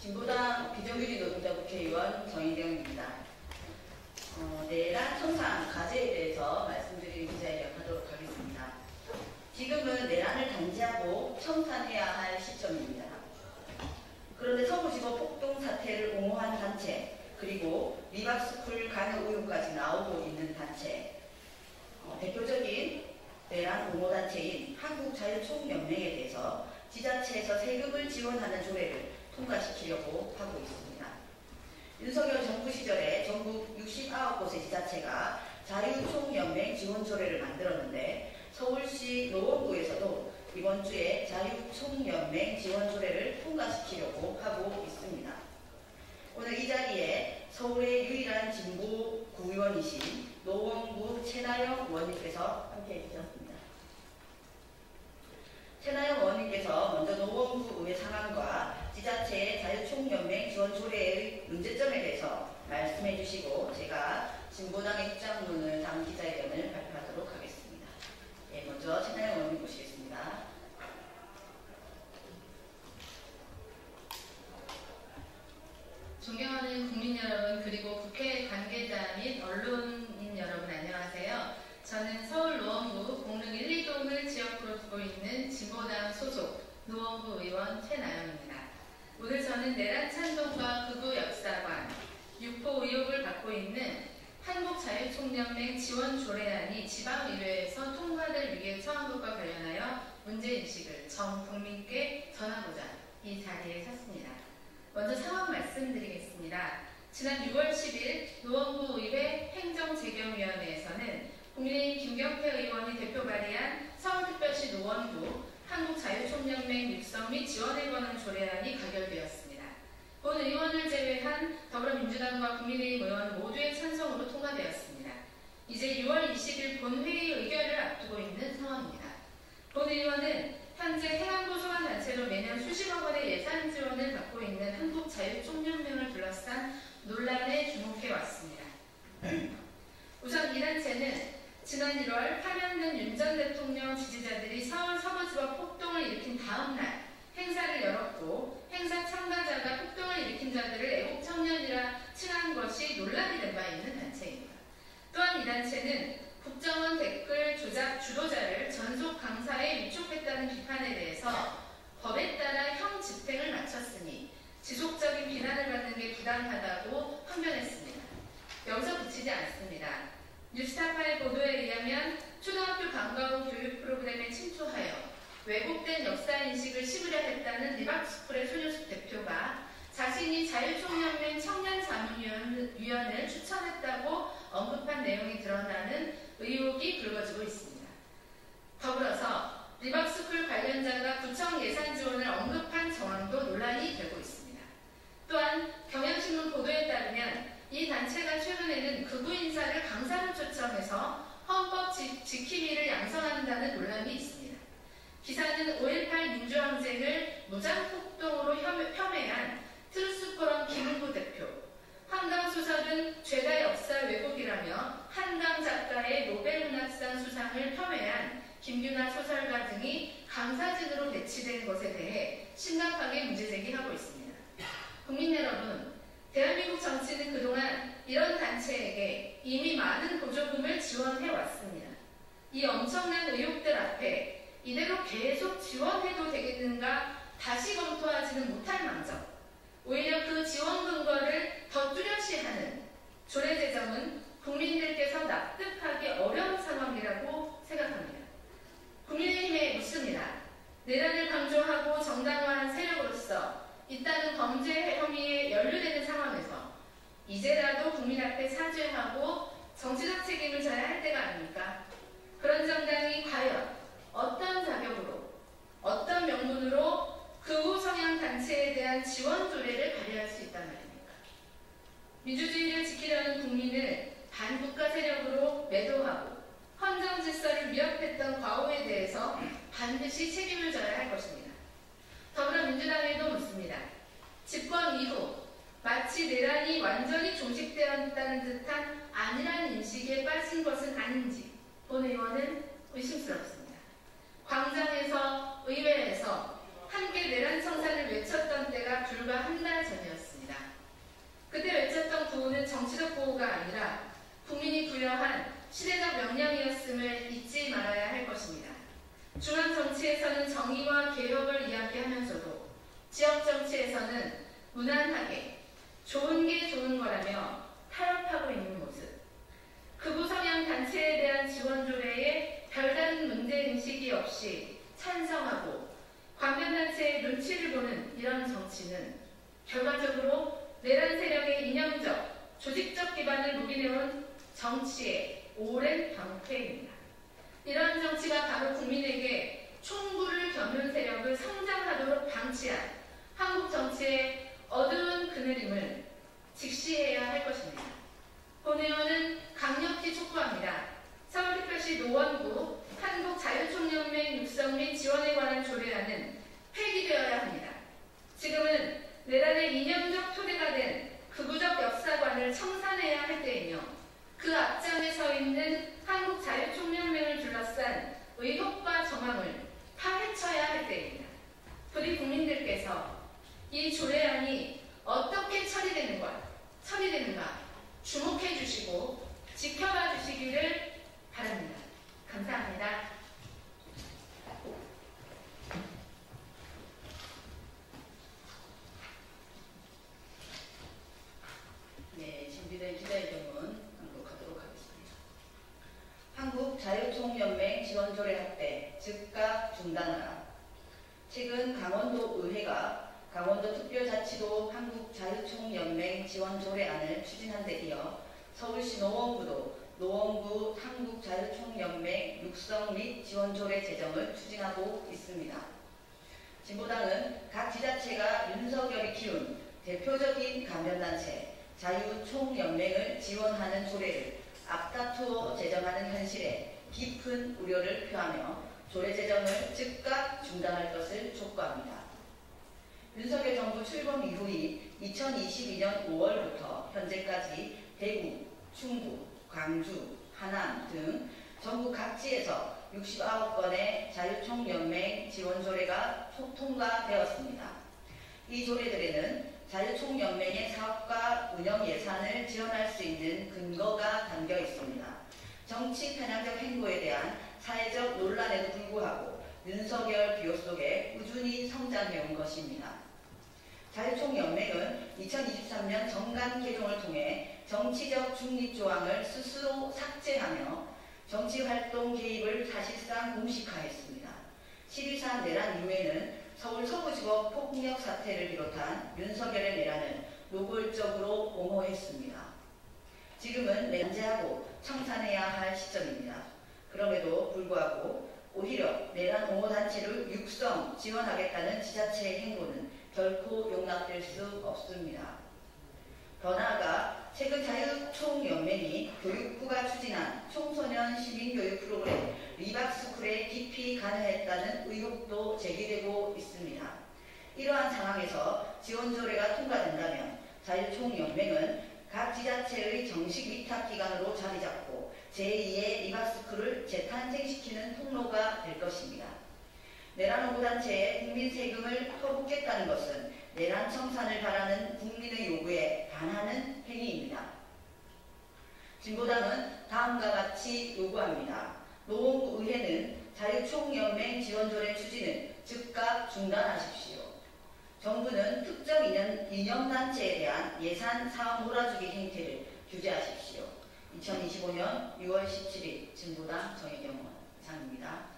진보당 비정규직 노동자 국회의원 정인경입니다. 내란 청산 과제에 대해서 말씀드리는 기자회견 하도록 하겠습니다. 지금은 내란을 단죄하고 청산해야 할 시점입니다. 그런데 서구지법 폭동 사태를 옹호한 단체, 그리고 리박스쿨 관여 의혹까지 나오고 있는 단체, 대표적인 내란 옹호단체인 한국자유총연맹에 대해서 지자체에서 세금을 지원하는 조례를 통과시키려고 하고 있습니다. 윤석열 정부 시절에 전국 69곳의 지자체가 자유총연맹 지원 조례를 만들었는데 서울시 노원구에서도 이번 주에 자유총연맹 지원 조례를 통과시키려고 하고 있습니다. 오늘 이 자리에 서울의 유일한 진보 구의원이신 노원구 최나영 의원님께서 함께해 주셨습니다. 최나영 의원님께서 먼저 노원구 의회 상황과 지자체의 자유총연맹 지원 조례의 문제점에 대해서 말씀해 주시고 제가 진보당의 입장문을 담은 기자회견을 발표하도록 하겠습니다. 먼저 최나영 의원님 모시겠습니다. 존경하는 국민 여러분, 그리고 국회 관계자 및 언론인 여러분 안녕하세요. 저는 서울 노원구 공릉 1, 2동을 지역구로 두고 있는 진보당 소속 노원구 의원 최나영입니다. 오늘 저는 내란 찬동과 극우 역사관, 유포 의혹을 받고 있는 한국자유총연맹 지원 조례안이 지방의회에서 통과될 위기에 처한 것과 관련하여 문제인식을 전 국민께 전하고자 이 자리에 섰습니다. 먼저 상황 말씀드리겠습니다. 지난 6월 10일 노원구 의회 행정재경위원회에서는 국민의힘 김경태 의원이 대표 발의한 서울특별시 노원구 한국자유총연맹 육성 및 지원에 관한 조례안이 가결되었습니다. 본 의원을 제외한 더불어민주당과 국민의힘 의원 모두의 찬성으로 통과되었습니다. 이제 6월 20일 본회의 의결을 앞두고 있는 상황입니다. 본 의원은 현재 해안구 소환단체로 매년 수십억 원의 예산 지원을 받고 있는 한국자유총연맹을 둘러싼 논란에 주목해 왔습니다. 우선 이 단체는 지난 1월 파면된 윤 전 대통령 지지자들이 서울 서구지법 폭동을 일으킨 다음 날 행사를 열었고 행사 참가자가 폭동을 일으킨 자들을 애국 청년이라 칭한 것이 논란이 된 바 있는 단체입니다. 또한 이 단체는 국정원 댓글 조작 주도자를 전속 강사에 위촉했다는 비판에 대해서 법에 따라 형 집행을 마쳤으니 지속적인 비난을 받는 게 부당하다고 항변했습니다. 여기서 그치지 않습니다. 뉴스타파의 보도에 의하면 초등학교 방과 후 교육 프로그램에 침투하여 왜곡된 역사인식을 심으려 했다는 리박스쿨의 손효숙 대표가 자신이 자유총연맹 청년자문위원을 추천했다고 언급한 내용이 드러나는 의혹이 불거지고 있습니다. 더불어서 리박스쿨 관련자가 구청 예산 지원을 언급한 정황도 논란이 되고 있습니다. 또한 경향신문 보도에 따르면 이 단체가 최근에는 극우 인사를 강사로 초청해서 헌법 지킴이를 양성한다는 논란이 있습니다. 기사는 5.18 민주항쟁을 무장폭동으로 혐의한 트루스포럼 김은구 대표, 한강 소설은 죄다 역사 왜곡이라며 한강 작가의 노벨문학상 수상을 폄훼한 김규나 소설가 등이 강사진으로 배치된 것에 대해 심각하게 문제제기하고 있습니다. 국민 여러분, 대한민국 정치는 그동안 이런 단체에게 이미 많은 보조금을 지원해왔습니다. 이 엄청난 의혹들 앞에 이대로 계속 지원해도 되겠는가 다시 검토하지는 못할 망정, 오히려 그 지원 근거를 더 뚜렷이하는 조례 제정은 국민들께서 납득하기 어려운 상황이라고 생각합니다. 국민의힘에 묻습니다. 내란을 강조하고 정당화한 세력으로서 잇따른 범죄 혐의에 연루되는 상황에서 이제라도 국민 앞에 사죄하고 정치적 책임을 져야 할 때가 아닙니까? 그런 정당이 과연 어떤 자격으로, 어떤 명분으로 극우 성향 단체에 대한 지원 조례를 발의할 수 있단 말입니까? 민주주의를 지키려는 국민을 반국가 세력으로 매도하고 헌정 질서를 위협했던 과오에 대해서 반드시 책임을 져야 할 것입니다. 더불어민주당에도 묻습니다. 집권 이후 마치 내란이 완전히 종식되었다는 듯한 안일한 인식에 빠진 것은 아닌지 본 의원은 의심스럽습니다. 광장에서 의회에서 함께 내란 청산을 외쳤던 때가 불과 한 달 전이었습니다. 그때 외쳤던 구호는 정치적 구호가 아니라 국민이 부여한 시대적 명령이었음을 잊지 말아야 할 것입니다. 중앙 정치에서는 정의와 개혁을 이야기하면서도 지역 정치에서는 무난하게 좋은 게 좋은 거라며 타협하고 있는 모습, 극우 성향 단체에 대한 지원 조례에 별다른 문제인식이 없이 찬성하고 관변단체의 눈치를 보는 이런 정치는 결과적으로 내란 세력의 이념적, 조직적 기반을 묵인해온 정치의 오랜 방패입니다. 이런 정치가 바로 국민에게 총구를 겨눈 세력을 성장하도록 방치한 한국 정치의 어두운 그늘임을 직시해야 할 것입니다. 본 의원은 강력히 촉구합니다. 서울특별시 노원구 한국자유총연맹 육성 및 지원에 관한 조례안은 폐기되어야 합니다. 지금은 내란의 이념적 토대가 된 극우적 역사관을 청산해야 할 때이며 그 앞장에 서 있는 한국자유총연맹을 둘러싼 의혹과 정황을 파헤쳐야 할 때입니다. 부디 국민들께서 이 조례안이 어떻게 처리되는가 주목해 주시고 지켜봐 주시기를 바랍니다. 감사합니다. 네, 준비된 기자회견문 낭독하도록 하겠습니다. 한국자유총연맹 지원조례 확대 즉각 중단하라. 최근 강원도 의회가 강원도특별자치도 한국자유총연맹 지원조례안을 추진한 데 이어 서울시 노원구도 노원구 한국자유총연맹 육성 및 지원조례 제정을 추진하고 있습니다. 진보당은 각 지자체가 윤석열이 키운 대표적인 간변단체 자유총연맹을 지원하는 조례를 앞다투어 제정하는 현실에 깊은 우려를 표하며 조례 제정을 즉각 중단할 것을 촉구합니다. 윤석열 정부 출범 이후인 2022년 5월부터 현재까지 대구, 충북, 광주, 하남 등 전국 각지에서 69건의 자유총연맹 지원조례가 통과되었습니다. 이 조례들에는 자유총연맹의 사업과 운영 예산을 지원할 수 있는 근거가 담겨 있습니다. 정치 편향적 행보에 대한 사회적 논란에도 불구하고 윤석열 비호 속에 꾸준히 성장해온 것입니다. 자유총연맹은 2023년 정관 개정을 통해 정치적 중립조항을 스스로 삭제하며 정치활동 개입을 사실상 공식화했습니다. 12.3 내란 이후에는 서울 서부지법 폭력 사태를 비롯한 윤석열의 내란을 노골적으로 옹호했습니다. 지금은 면제하고 청산해야 할 시점입니다. 그럼에도 불구하고 오히려 내란 옹호단체를 육성, 지원하겠다는 지자체의 행보는 결코 용납될 수 없습니다. 더 나아가 최근 자유총연맹이 교육부가 추진한 청소년 시민교육 프로그램 리박스쿨에 깊이 관여했다는 의혹도 제기되고 있습니다. 이러한 상황에서 지원조례가 통과된다면 자유총연맹은 각 지자체의 정식 위탁기관으로 자리잡고 제2의 리박스쿨을 재탄생시키는 통로가 될 것입니다. 내란 옹호단체에 국민 세금을 퍼붓겠다는 것은 내란 청산을 바라는 국민의 요구에 반하는 행위입니다. 진보당은 다음과 같이 요구합니다. 노원구 의회는 자유총연맹 지원조례 추진을 즉각 중단하십시오. 정부는 특정 이념단체에 대한 예산 사업 몰아주기 행태를 규제하십시오. 2025년 6월 17일 진보당 정의경원 이상입니다.